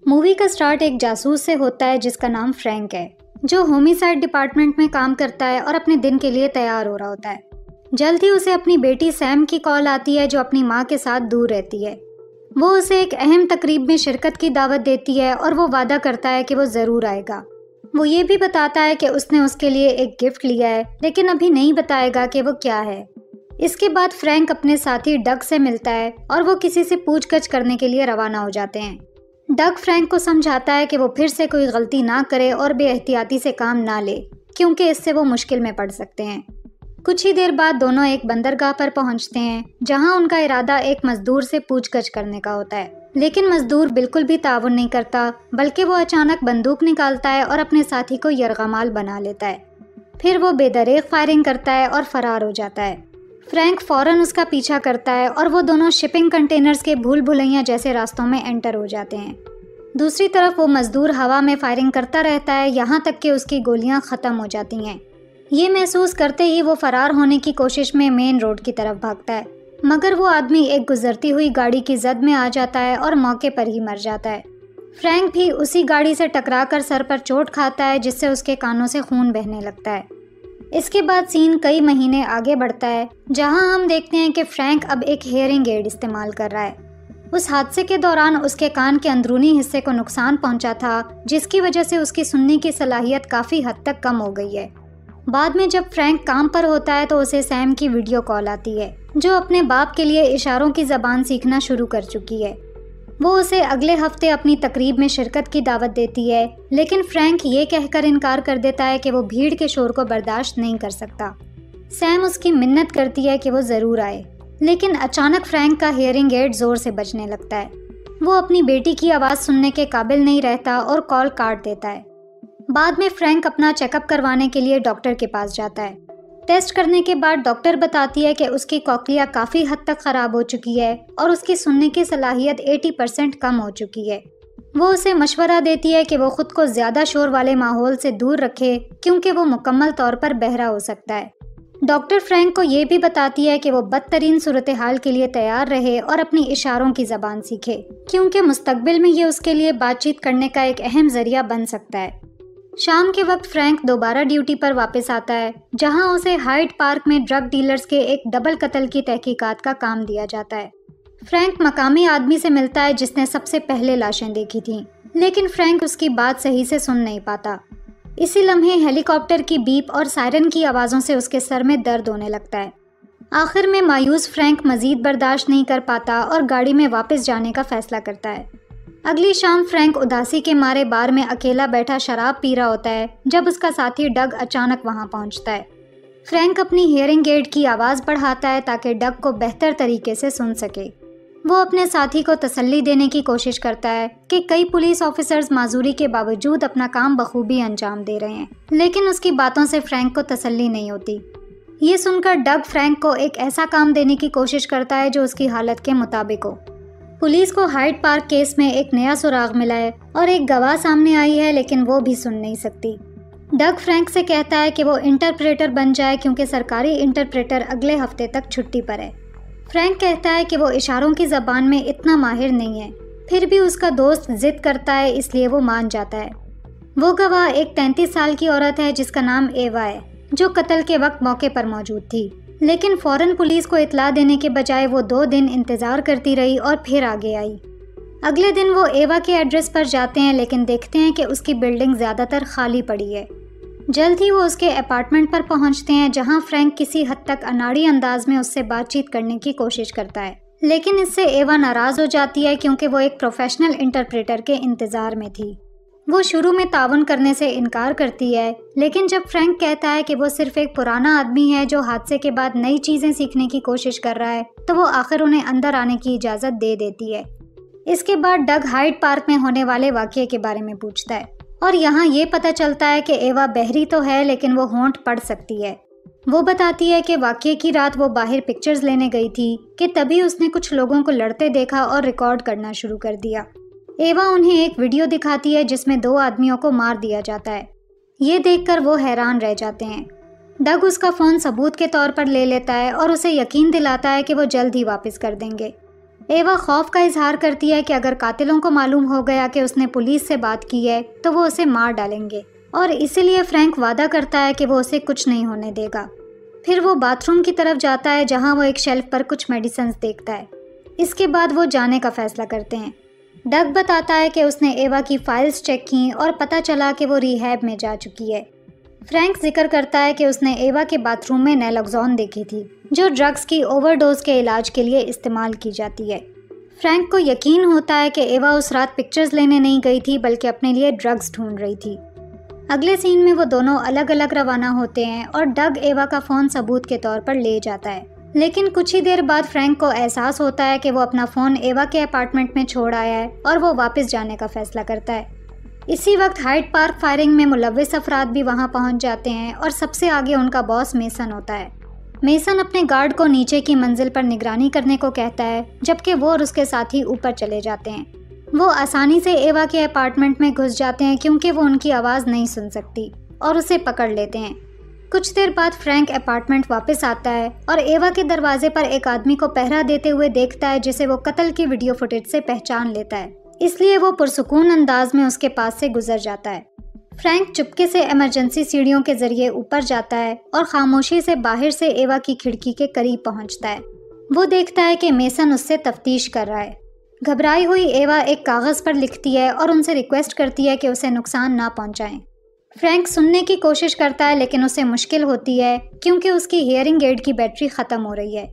Movie का start एक जासूस से होता है जिसका नाम फ्रैंक है, जो होमिसाइड डिपार्टमेंट में काम करता है और अपने दिन के लिए तैयार हो रहा होता है। जल्द ही उसे अपनी बेटी सैम की कॉल आती है जो अपनी माँ के साथ दूर रहती है। वो उसे एक अहम तकरीब में शिरकत की दावत देती है और वो वादा करता है कि वो ज़रूर आएगा। वो ये भी बताता है कि उसने उसके लिए एक गिफ्ट लिया है, लेकिन अभी नहीं बताएगा कि वो क्या है। इसके बाद फ्रैंक अपने साथी डग से मिलता है और वो किसी से पूछगछ करने के लिए रवाना हो जाते हैं। डग फ्रैंक को समझाता है कि वो फिर से कोई गलती ना करे और बेएहतियाती से काम ना ले, क्योंकि इससे वो मुश्किल में पड़ सकते हैं। कुछ ही देर बाद दोनों एक बंदरगाह पर पहुंचते हैं, जहां उनका इरादा एक मजदूर से पूछगछ करने का होता है। लेकिन मजदूर बिल्कुल भी ताउन नहीं करता, बल्कि वो अचानक बंदूक निकालता है और अपने साथी को यरगमाल बना लेता है। फिर वो बेदरेग फायरिंग करता है और फरार हो जाता है। फ्रैंक फौरन उसका पीछा करता है और वो दोनों शिपिंग कंटेनर्स के भूल भुलैया जैसे रास्तों में एंटर हो जाते हैं। दूसरी तरफ वो मजदूर हवा में फायरिंग करता रहता है, यहाँ तक कि उसकी गोलियां ख़त्म हो जाती हैं। ये महसूस करते ही वो फरार होने की कोशिश में मेन रोड की तरफ भागता है, मगर वो आदमी एक गुजरती हुई गाड़ी की जद में आ जाता है और मौके पर ही मर जाता है। फ्रैंक भी उसी गाड़ी से टकराकर सर पर चोट खाता है, जिससे उसके कानों से खून बहने लगता है। इसके बाद सीन कई महीने आगे बढ़ता है, जहां हम देखते हैं कि फ्रैंक अब एक हेयरिंग एड इस्तेमाल कर रहा है। उस हादसे के दौरान उसके कान के अंदरूनी हिस्से को नुकसान पहुंचा था, जिसकी वजह से उसकी सुनने की सलाहियत काफ़ी हद तक कम हो गई है। बाद में जब फ्रैंक काम पर होता है तो उसे सैम की वीडियो कॉल आती है, जो अपने बाप के लिए इशारों की ज़बान सीखना शुरू कर चुकी है। वो उसे अगले हफ्ते अपनी तकरीब में शिरकत की दावत देती है, लेकिन फ्रैंक ये कहकर इनकार कर देता है कि वो भीड़ के शोर को बर्दाश्त नहीं कर सकता। सैम उसकी मिन्नत करती है कि वो ज़रूर आए, लेकिन अचानक फ्रैंक का हियरिंग एड ज़ोर से बजने लगता है। वो अपनी बेटी की आवाज़ सुनने के काबिल नहीं रहता और कॉल काट देता है। बाद में फ्रैंक अपना चेकअप करवाने के लिए डॉक्टर के पास जाता है। टेस्ट करने के बाद डॉक्टर बताती है कि उसकी कॉकलिया काफ़ी हद तक ख़राब हो चुकी है और उसकी सुनने की सलाहियत 80% कम हो चुकी है। वो उसे मशवरा देती है कि वो खुद को ज़्यादा शोर वाले माहौल से दूर रखे, क्योंकि वो मुकम्मल तौर पर बहरा हो सकता है। डॉक्टर फ्रैंक को ये भी बताती है कि वो बदतरीन सूरत हाल के लिए तैयार रहे और अपनी इशारों की ज़बान सीखे, क्योंकि मुस्तकबिल में ये उसके लिए बातचीत करने का एक अहम ज़रिया बन सकता है। शाम के वक्त फ्रैंक दोबारा ड्यूटी पर वापस आता है, जहां उसे हाइड पार्क में ड्रग डीलर्स के एक डबल कत्ल की तहकीकात का काम दिया जाता है। फ्रैंक मकामी आदमी से मिलता है जिसने सबसे पहले लाशें देखी थीं, लेकिन फ्रैंक उसकी बात सही से सुन नहीं पाता। इसी लम्हे हेलीकॉप्टर की बीप और सायरन की आवाज़ों से उसके सर में दर्द होने लगता है। आखिर में मायूस फ्रैंक मज़ीद बर्दाश्त नहीं कर पाता और गाड़ी में वापस जाने का फैसला करता है। अगली शाम फ्रैंक उदासी के मारे बार में अकेला बैठा शराब पी रहा होता है, जब उसका साथी डग अचानक वहां पहुंचता है। फ्रैंक अपनी हियरिंग एड की आवाज़ बढ़ाता है ताकि डग को बेहतर तरीके से सुन सके। वो अपने साथी को तसल्ली देने की कोशिश करता है कि कई पुलिस ऑफिसर्स माजूरी के बावजूद अपना काम बखूबी अंजाम दे रहे हैं, लेकिन उसकी बातों से फ्रैंक को तसल्ली नहीं होती। ये सुनकर डग फ्रैंक को एक ऐसा काम देने की कोशिश करता है जो उसकी हालत के मुताबिक हो। पुलिस को हाइड पार्क केस में एक नया सुराग मिला है और एक गवाह सामने आई है, लेकिन वो भी सुन नहीं सकती। डग फ्रैंक से कहता है कि वो इंटरप्रेटर बन जाए, क्योंकि सरकारी इंटरप्रेटर अगले हफ्ते तक छुट्टी पर है। फ्रैंक कहता है कि वो इशारों की ज़बान में इतना माहिर नहीं है, फिर भी उसका दोस्त जिद करता है, इसलिए वो मान जाता है। वो गवाह एक 33 साल की औरत है जिसका नाम एवा है, जो कत्ल के वक्त मौके पर मौजूद थी, लेकिन फ़ौरन पुलिस को इत्तला देने के बजाय वो 2 दिन इंतज़ार करती रही और फिर आगे आई। अगले दिन वो एवा के एड्रेस पर जाते हैं, लेकिन देखते हैं कि उसकी बिल्डिंग ज़्यादातर खाली पड़ी है। जल्द ही वो उसके अपार्टमेंट पर पहुंचते हैं, जहां फ्रैंक किसी हद तक अनाड़ी अंदाज में उससे बातचीत करने की कोशिश करता है, लेकिन इससे एवा नाराज़ हो जाती है, क्योंकि वो एक प्रोफेशनल इंटरप्रेटर के इंतज़ार में थी। वो शुरू में तावन करने से इनकार करती है, लेकिन जब फ्रैंक कहता है कि वो सिर्फ एक पुराना आदमी है जो हादसे के बाद नई चीज़ें सीखने की कोशिश कर रहा है, तो वो आखिर उन्हें अंदर आने की इजाज़त दे देती है। इसके बाद डग हाइड पार्क में होने वाले वाक़ये के बारे में पूछता है, और यहाँ ये पता चलता है कि एवा बहरी तो है, लेकिन वो होंठ पढ़ सकती है। वो बताती है कि वाक़ये की रात वो बाहर पिक्चर्स लेने गई थी कि तभी उसने कुछ लोगों को लड़ते देखा और रिकॉर्ड करना शुरू कर दिया। एवा उन्हें एक वीडियो दिखाती है जिसमें 2 आदमियों को मार दिया जाता है। ये देखकर वो हैरान रह जाते हैं। डग उसका फ़ोन सबूत के तौर पर ले लेता है और उसे यकीन दिलाता है कि वो जल्द ही वापस कर देंगे। एवा खौफ का इजहार करती है कि अगर कातिलों को मालूम हो गया कि उसने पुलिस से बात की है तो वो उसे मार डालेंगे, और इसीलिए फ्रैंक वादा करता है कि वो उसे कुछ नहीं होने देगा। फिर वो बाथरूम की तरफ जाता है जहां वो एक शेल्फ पर कुछ मेडिसिन देखता है। इसके बाद वो जाने का फैसला करते हैं। डग बताता है कि उसने एवा की फाइल्स चेक की और पता चला कि वो रिहैब में जा चुकी है। फ्रैंक जिक्र करता है कि उसने एवा के बाथरूम में नैलोक्सोन देखी थी, जो ड्रग्स की ओवरडोज के इलाज के लिए इस्तेमाल की जाती है। फ्रैंक को यकीन होता है कि एवा उस रात पिक्चर्स लेने नहीं गई थी बल्कि अपने लिए ड्रग्स ढूंढ रही थी। अगले सीन में वो दोनों अलग अलग रवाना होते हैं और डग एवा का फ़ोन सबूत के तौर पर ले जाता है। लेकिन कुछ ही देर बाद फ्रैंक को एहसास होता है कि वो अपना फ़ोन एवा के अपार्टमेंट में छोड़ आया है और वो वापस जाने का फैसला करता है। इसी वक्त हाइड पार्क फायरिंग में मुलव्विस अफराद भी वहां पहुंच जाते हैं और सबसे आगे उनका बॉस मेसन होता है। मेसन अपने गार्ड को नीचे की मंजिल पर निगरानी करने को कहता है, जबकि वो और उसके साथी ऊपर चले जाते हैं। वो आसानी से एवा के अपार्टमेंट में घुस जाते हैं क्योंकि वो उनकी आवाज़ नहीं सुन सकती, और उसे पकड़ लेते हैं। कुछ देर बाद फ्रैंक अपार्टमेंट वापस आता है और एवा के दरवाजे पर एक आदमी को पहरा देते हुए देखता है जिसे वो कत्ल की वीडियो फुटेज से पहचान लेता है, इसलिए वो पुरसुकून अंदाज में उसके पास से गुजर जाता है। फ्रैंक चुपके से इमरजेंसी सीढ़ियों के जरिए ऊपर जाता है और खामोशी से बाहर से एवा की खिड़की के करीब पहुंचता है। वो देखता है कि मेसन उससे तफ्तीश कर रहा है। घबराई हुई एवा एक कागज़ पर लिखती है और उनसे रिक्वेस्ट करती है कि उसे नुकसान ना पहुंचाएं। फ्रैंक सुनने की कोशिश करता है लेकिन उसे मुश्किल होती है क्योंकि उसकी हियरिंग एड की बैटरी ख़त्म हो रही है।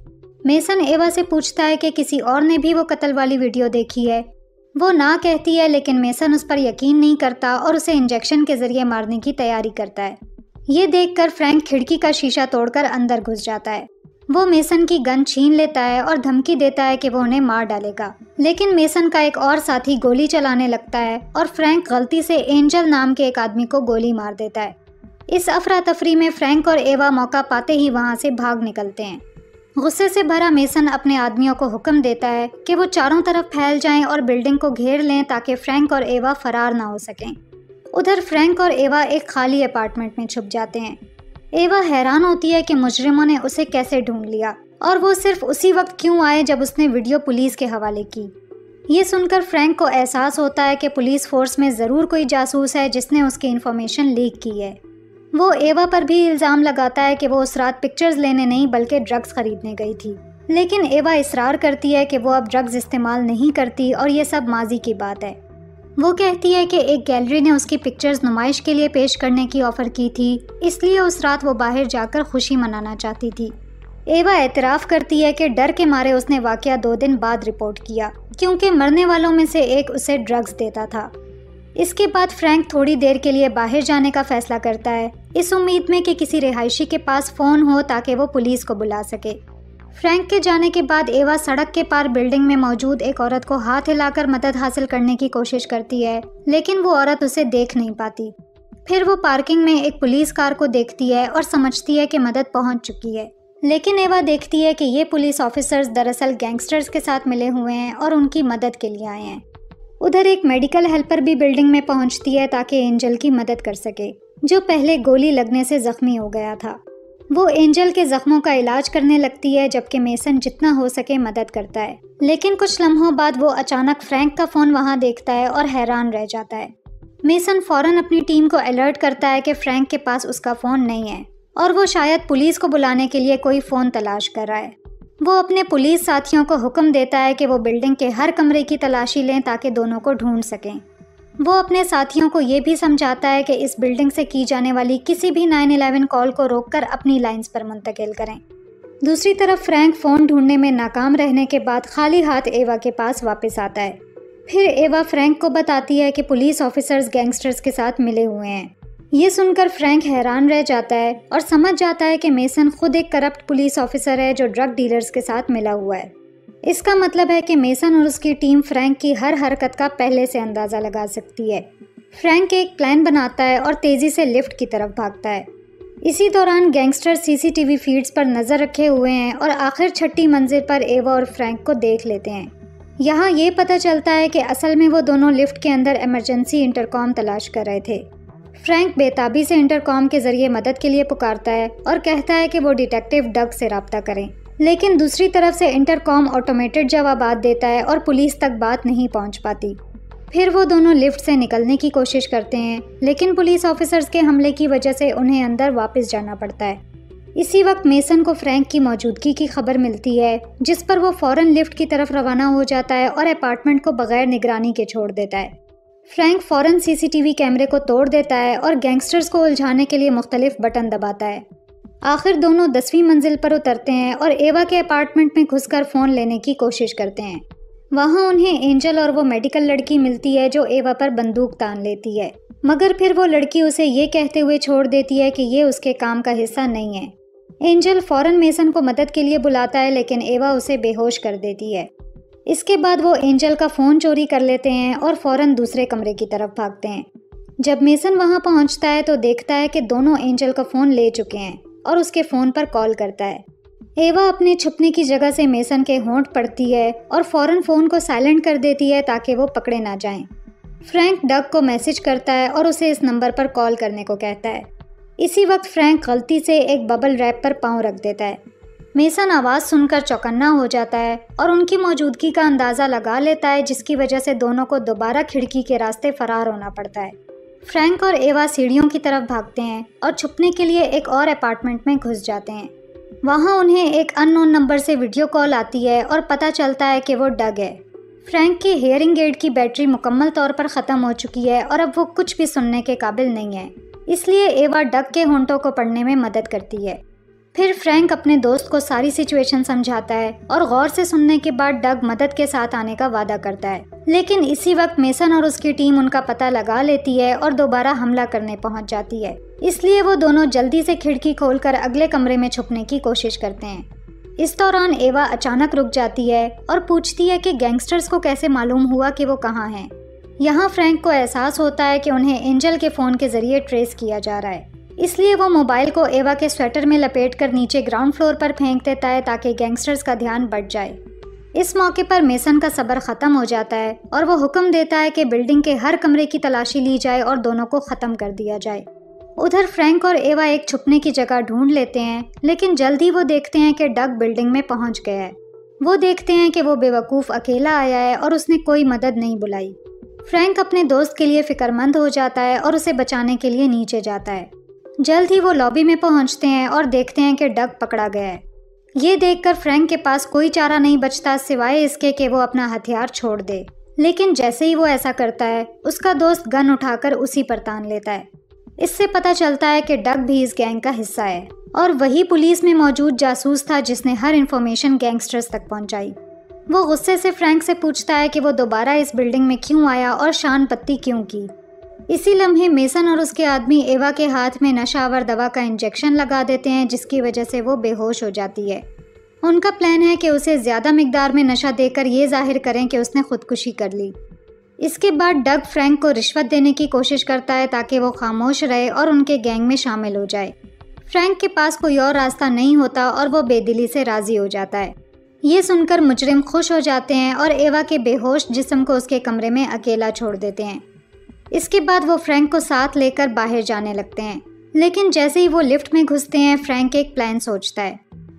मेसन एवा से पूछता है कि किसी और ने भी वो कत्ल वाली वीडियो देखी है। वो ना कहती है लेकिन मेसन उस पर यकीन नहीं करता और उसे इंजेक्शन के ज़रिए मारने की तैयारी करता है। ये देखकर फ्रैंक खिड़की का शीशा तोड़कर अंदर घुस जाता है। वो मेसन की गन छीन लेता है और धमकी देता है कि वो उन्हें मार डालेगा, लेकिन मेसन का एक और साथी गोली चलाने लगता है और फ्रैंक गलती से एंजल नाम के एक आदमी को गोली मार देता है। इस अफरा तफरी में फ्रैंक और एवा मौका पाते ही वहाँ से भाग निकलते हैं। गुस्से से भरा मेसन अपने आदमियों को हुक्म देता है कि वो चारों तरफ फैल जाएं और बिल्डिंग को घेर लें ताकि फ्रैंक और एवा फरार ना हो सकें। उधर फ्रैंक और एवा एक खाली अपार्टमेंट में छुप जाते हैं। एवा हैरान होती है कि मुजरिमों ने उसे कैसे ढूंढ लिया और वो सिर्फ उसी वक्त क्यों आए जब उसने वीडियो पुलिस के हवाले की। ये सुनकर फ्रैंक को एहसास होता है कि पुलिस फोर्स में ज़रूर कोई जासूस है जिसने उसकी इन्फॉर्मेशन लीक की है। वो एवा पर भी इल्ज़ाम लगाता है कि वो उस रात पिक्चर्स लेने नहीं बल्कि ड्रग्स खरीदने गई थी, लेकिन एवा इसरार करती है कि वो अब ड्रग्स इस्तेमाल नहीं करती और ये सब माजी की बात है। वो कहती है कि एक गैलरी ने उसकी पिक्चर्स नुमाइश के लिए पेश करने की ऑफ़र की थी, इसलिए उस रात वो बाहर जाकर खुशी मनाना चाहती थी। एवा एतराफ़ करती है कि डर के मारे उसने वाक़या 2 दिन बाद रिपोर्ट किया क्योंकि मरने वालों में से एक उसे ड्रग्स देता था। इसके बाद फ्रैंक थोड़ी देर के लिए बाहर जाने का फ़ैसला करता है, इस उम्मीद में कि किसी रिहायशी के पास फ़ोन हो ताकि वो पुलिस को बुला सके। फ्रैंक के जाने के बाद एवा सड़क के पार बिल्डिंग में मौजूद एक औरत को हाथ हिलाकर मदद हासिल करने की कोशिश करती है, लेकिन वो औरत उसे देख नहीं पाती। फिर वो पार्किंग में एक पुलिस कार को देखती है और समझती है कि मदद पहुंच चुकी है, लेकिन एवा देखती है कि ये पुलिस ऑफिसर्स दरअसल गैंगस्टर्स के साथ मिले हुए हैं और उनकी मदद के लिए आए हैं। उधर एक मेडिकल हेल्पर भी बिल्डिंग में पहुंचती है ताकि एंजल की मदद कर सके, जो पहले गोली लगने से जख्मी हो गया था। वो एंजल के जख्मों का इलाज करने लगती है जबकि मेसन जितना हो सके मदद करता है, लेकिन कुछ लम्हों बाद वो अचानक फ्रैंक का फ़ोन वहाँ देखता है और हैरान रह जाता है। मेसन फ़ौरन अपनी टीम को अलर्ट करता है कि फ्रैंक के पास उसका फ़ोन नहीं है और वो शायद पुलिस को बुलाने के लिए कोई फ़ोन तलाश कर रहा है। वो अपने पुलिस साथियों को हुक्म देता है कि वो बिल्डिंग के हर कमरे की तलाशी लें ताकि दोनों को ढूंढ सकें। वो अपने साथियों को ये भी समझाता है कि इस बिल्डिंग से की जाने वाली किसी भी 911 कॉल को रोककर अपनी लाइंस पर मुंतकिल करें। दूसरी तरफ फ्रैंक फ़ोन ढूंढने में नाकाम रहने के बाद खाली हाथ एवा के पास वापस आता है। फिर एवा फ्रैंक को बताती है कि पुलिस ऑफिसर्स गैंगस्टर्स के साथ मिले हुए हैं। ये सुनकर फ्रैंक हैरान रह जाता है और समझ जाता है कि मेसन खुद एक करप्ट पुलिस ऑफिसर है जो ड्रग डीलर्स के साथ मिला हुआ है। इसका मतलब है कि मेसन और उसकी टीम फ्रैंक की हर हरकत का पहले से अंदाज़ा लगा सकती है। फ्रैंक एक प्लान बनाता है और तेज़ी से लिफ्ट की तरफ भागता है। इसी दौरान गैंगस्टर सीसीटीवी फीड्स पर नज़र रखे हुए हैं और आखिर 6ठी मंजिल पर एवा और फ्रैंक को देख लेते हैं। यहाँ ये पता चलता है कि असल में वो दोनों लिफ्ट के अंदर इमरजेंसी इंटरकॉम तलाश कर रहे थे। फ्रैंक बेताबी से इंटरकॉम के ज़रिए मदद के लिए पुकारता है और कहता है कि वो डिटेक्टिव डग से रब्ता करें। लेकिन दूसरी तरफ से इंटरकॉम ऑटोमेटेड जवाबात देता है और पुलिस तक बात नहीं पहुंच पाती। फिर वो दोनों लिफ्ट से निकलने की कोशिश करते हैं, लेकिन पुलिस ऑफिसर्स के हमले की वजह से उन्हें अंदर वापस जाना पड़ता है। इसी वक्त मेसन को फ्रैंक की मौजूदगी की खबर मिलती है, जिस पर वो फौरन लिफ्ट की तरफ रवाना हो जाता है और अपार्टमेंट को बगैर निगरानी के छोड़ देता है। फ्रैंक फौरन सीसीटीवी कैमरे को तोड़ देता है और गैंगस्टर्स को उलझाने के लिए मुख्तलिफ बटन दबाता है। आखिर दोनों 10वीं मंजिल पर उतरते हैं और एवा के अपार्टमेंट में घुसकर फ़ोन लेने की कोशिश करते हैं। वहाँ उन्हें एंजल और वो मेडिकल लड़की मिलती है जो एवा पर बंदूक तान लेती है, मगर फिर वो लड़की उसे ये कहते हुए छोड़ देती है कि ये उसके काम का हिस्सा नहीं है। एंजल फौरन मेसन को मदद के लिए बुलाता है, लेकिन एवा उसे बेहोश कर देती है। इसके बाद वो एंजल का फ़ोन चोरी कर लेते हैं और फौरन दूसरे कमरे की तरफ भागते हैं। जब मेसन वहाँ पहुँचता है तो देखता है कि दोनों एंजल का फ़ोन ले चुके हैं और उसके फ़ोन पर कॉल करता है। एवा अपने छुपने की जगह से मेसन के होंठ पड़ती है और फौरन फ़ोन को साइलेंट कर देती है ताकि वो पकड़े ना जाएं। फ्रैंक डग को मैसेज करता है और उसे इस नंबर पर कॉल करने को कहता है। इसी वक्त फ्रैंक गलती से एक बबल रैप पर पाँव रख देता है। मेसन आवाज़ सुनकर चौकन्ना हो जाता है और उनकी मौजूदगी का अंदाज़ा लगा लेता है, जिसकी वजह से दोनों को दोबारा खिड़की के रास्ते फरार होना पड़ता है। फ्रैंक और एवा सीढ़ियों की तरफ भागते हैं और छुपने के लिए एक और अपार्टमेंट में घुस जाते हैं। वहाँ उन्हें एक अननोन नंबर से वीडियो कॉल आती है और पता चलता है कि वो डग है। फ्रैंक की हेयरिंग एड की बैटरी मुकम्मल तौर पर ख़त्म हो चुकी है और अब वो कुछ भी सुनने के काबिल नहीं है, इसलिए एवा डग के होंठों को पढ़ने में मदद करती है। फिर फ्रैंक अपने दोस्त को सारी सिचुएशन समझाता है और गौर से सुनने के बाद डग मदद के साथ आने का वादा करता है। लेकिन इसी वक्त मेसन और उसकी टीम उनका पता लगा लेती है और दोबारा हमला करने पहुंच जाती है, इसलिए वो दोनों जल्दी से खिड़की खोलकर अगले कमरे में छुपने की कोशिश करते हैं। इस दौरान एवा अचानक रुक जाती है और पूछती है कि गैंगस्टर्स को कैसे मालूम हुआ कि वो कहाँ हैं। यहाँ फ्रैंक को एहसास होता है कि उन्हें एंजल के फ़ोन के ज़रिए ट्रेस किया जा रहा है, इसलिए वो मोबाइल को एवा के स्वेटर में लपेटकर नीचे ग्राउंड फ्लोर पर फेंक देता है ताकि गैंगस्टर्स का ध्यान बढ़ जाए। इस मौके पर मेसन का सब्र ख़त्म हो जाता है और वो हुक्म देता है कि बिल्डिंग के हर कमरे की तलाशी ली जाए और दोनों को ख़त्म कर दिया जाए। उधर फ्रैंक और एवा एक छुपने की जगह ढूंढ लेते हैं, लेकिन जल्द ही वो देखते हैं कि डग बिल्डिंग में पहुंच गया है। वो देखते हैं कि वो बेवकूफ़ अकेला आया है और उसने कोई मदद नहीं बुलाई। फ्रैंक अपने दोस्त के लिए फ़िक्रमंद हो जाता है और उसे बचाने के लिए नीचे जाता है। जल्द ही वो लॉबी में पहुंचते हैं और देखते हैं कि डग पकड़ा गया है। ये देखकर फ्रैंक के पास कोई चारा नहीं बचता सिवाय इसके कि वो अपना हथियार छोड़ दे, लेकिन जैसे ही वो ऐसा करता है उसका दोस्त गन उठाकर उसी पर तान लेता है। इससे पता चलता है कि डग भी इस गैंग का हिस्सा है और वही पुलिस में मौजूद जासूस था जिसने हर इन्फॉर्मेशन गैंगस्टर्स तक पहुंचाई। वो गुस्से से फ्रैंक से पूछता है कि वो दोबारा इस बिल्डिंग में क्यों आया और शान पत्ती क्यों की। इसी लम्हे मेसन और उसके आदमी एवा के हाथ में नशावर दवा का इंजेक्शन लगा देते हैं, जिसकी वजह से वो बेहोश हो जाती है। उनका प्लान है कि उसे ज़्यादा मिकदार में नशा देकर ये जाहिर करें कि उसने खुदकुशी कर ली। इसके बाद डग फ्रैंक को रिश्वत देने की कोशिश करता है ताकि वो खामोश रहे और उनके गैंग में शामिल हो जाए। फ्रैंक के पास कोई और रास्ता नहीं होता और वो बेदिली से राज़ी हो जाता है। ये सुनकर मुजरिम खुश हो जाते हैं और एवा के बेहोश जिस्म को उसके कमरे में अकेला छोड़ देते हैं। इसके बाद वो फ्रैंक को साथ लेकर बाहर जाने लगते हैं, लेकिन जैसे ही वो लिफ्ट में घुसते हैं फ्रैंक एक प्लान सोचता है।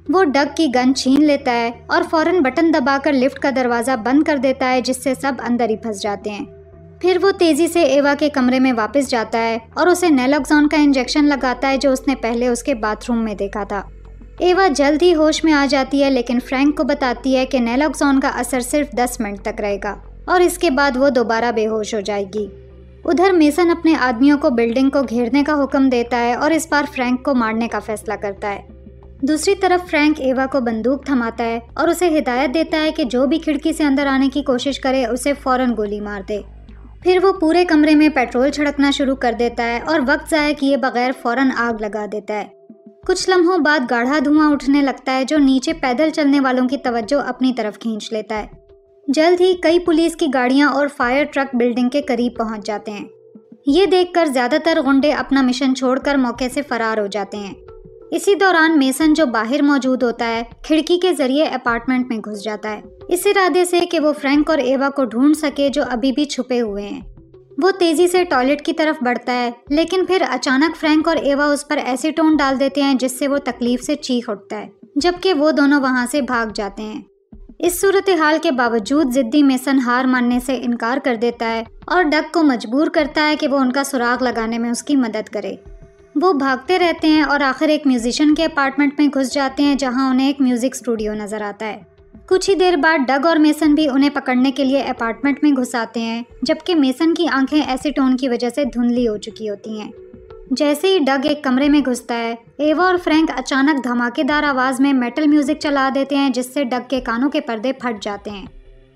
वो डग की गन छीन लेता है और फौरन बटन दबाकर लिफ्ट का दरवाज़ा बंद कर देता है, जिससे सब अंदर ही फंस जाते हैं। फिर वो तेज़ी से एवा के कमरे में वापस जाता है और उसे नैलोक्सोन का इंजेक्शन लगाता है जो उसने पहले उसके बाथरूम में देखा था। एवा जल्द ही होश में आ जाती है, लेकिन फ्रैंक को बताती है कि नैलोक्सोन का असर सिर्फ 10 मिनट तक रहेगा और इसके बाद वो दोबारा बेहोश हो जाएगी। उधर मेसन अपने आदमियों को बिल्डिंग को घेरने का हुक्म देता है और इस बार फ्रैंक को मारने का फैसला करता है। दूसरी तरफ फ्रैंक एवा को बंदूक थमाता है और उसे हिदायत देता है कि जो भी खिड़की से अंदर आने की कोशिश करे उसे फौरन गोली मार दे। फिर वो पूरे कमरे में पेट्रोल छिड़कना शुरू कर देता है और वक्त ज़ाया किए बगैर फौरन आग लगा देता है। कुछ लम्हों बाद गाढ़ा धुआं उठने लगता है जो नीचे पैदल चलने वालों की तवज्जो अपनी तरफ खींच लेता है। जल्द ही कई पुलिस की गाड़ियां और फायर ट्रक बिल्डिंग के करीब पहुंच जाते हैं। ये देखकर ज़्यादातर गुंडे अपना मिशन छोड़कर मौके से फरार हो जाते हैं। इसी दौरान मेसन जो बाहर मौजूद होता है खिड़की के जरिए अपार्टमेंट में घुस जाता है, इस इरादे से कि वो फ्रैंक और एवा को ढूंढ सके जो अभी भी छुपे हुए हैं। वो तेज़ी से टॉयलेट की तरफ बढ़ता है, लेकिन फिर अचानक फ्रैंक और एवा उस पर एसीटोन डाल देते हैं जिससे वो तकलीफ से चीख उठता है। जबकि वो दोनों वहाँ से भाग जाते हैं। इस सूरत हाल के बावजूद जिद्दी मेसन हार मानने से इनकार कर देता है और डग को मजबूर करता है कि वो उनका सुराग लगाने में उसकी मदद करे। वो भागते रहते हैं और आखिर एक म्यूजिशियन के अपार्टमेंट में घुस जाते हैं, जहां उन्हें एक म्यूजिक स्टूडियो नजर आता है। कुछ ही देर बाद डग और मेसन भी उन्हें पकड़ने के लिए अपार्टमेंट में घुस आते हैं, जबकि मेसन की आंखें एसीटोन की वजह से धुंधली हो चुकी होती हैं। जैसे ही डग एक कमरे में घुसता है, एवा और फ्रैंक अचानक धमाकेदार आवाज़ में मेटल म्यूजिक चला देते हैं, जिससे डग के कानों के पर्दे फट जाते हैं।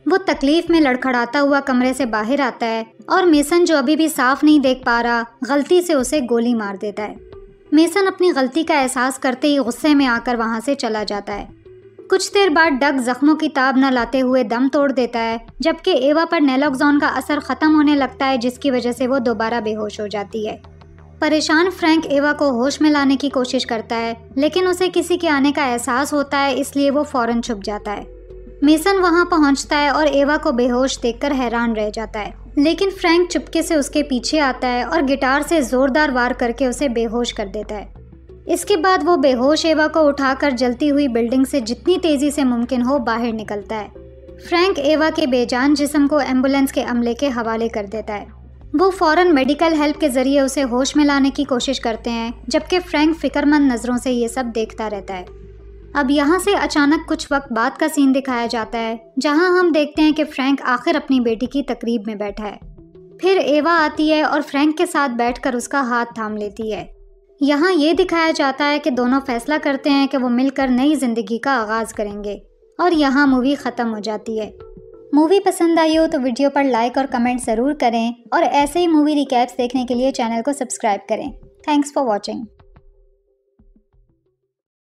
वो तकलीफ में लड़खड़ाता हुआ कमरे से बाहर आता है और मेसन, जो अभी भी साफ नहीं देख पा रहा, गलती से उसे गोली मार देता है। मेसन अपनी गलती का एहसास करते ही गुस्से में आकर वहाँ से चला जाता है। कुछ देर बाद डग जख्मों की ताब न लाते हुए दम तोड़ देता है, जबकि एवा पर नैलोक्सोन का असर ख़त्म होने लगता है, जिसकी वजह से वो दोबारा बेहोश हो जाती है। परेशान फ्रैंक एवा को होश में लाने की कोशिश करता है, लेकिन उसे किसी के आने का एहसास होता है, इसलिए वो फौरन छुप जाता है। मेसन वहां पहुंचता है और एवा को बेहोश देखकर हैरान रह जाता है, लेकिन फ्रैंक चुपके से उसके पीछे आता है और गिटार से जोरदार वार करके उसे बेहोश कर देता है। इसके बाद वो बेहोश एवा को उठाकर जलती हुई बिल्डिंग से जितनी तेजी से मुमकिन हो बाहर निकलता है। फ्रैंक एवा के बेजान जिस्म को एम्बुलेंस के अमले के हवाले कर देता है। वो फौरन मेडिकल हेल्प के जरिए उसे होश में लाने की कोशिश करते हैं, जबकि फ्रैंक फिक्रमंद नज़रों से ये सब देखता रहता है। अब यहाँ से अचानक कुछ वक्त बाद का सीन दिखाया जाता है, जहाँ हम देखते हैं कि फ्रैंक आखिर अपनी बेटी की तकरीब में बैठा है। फिर एवा आती है और फ्रैंक के साथ बैठकर उसका हाथ थाम लेती है। यहाँ ये दिखाया जाता है कि दोनों फैसला करते हैं कि वो मिलकर नई ज़िंदगी का आगाज़ करेंगे, और यहाँ मूवी ख़त्म हो जाती है। मूवी पसंद आई हो तो वीडियो पर लाइक और कमेंट ज़रूर करें, और ऐसे ही मूवी रिकैप्स देखने के लिए चैनल को सब्सक्राइब करें। Thanks for watching.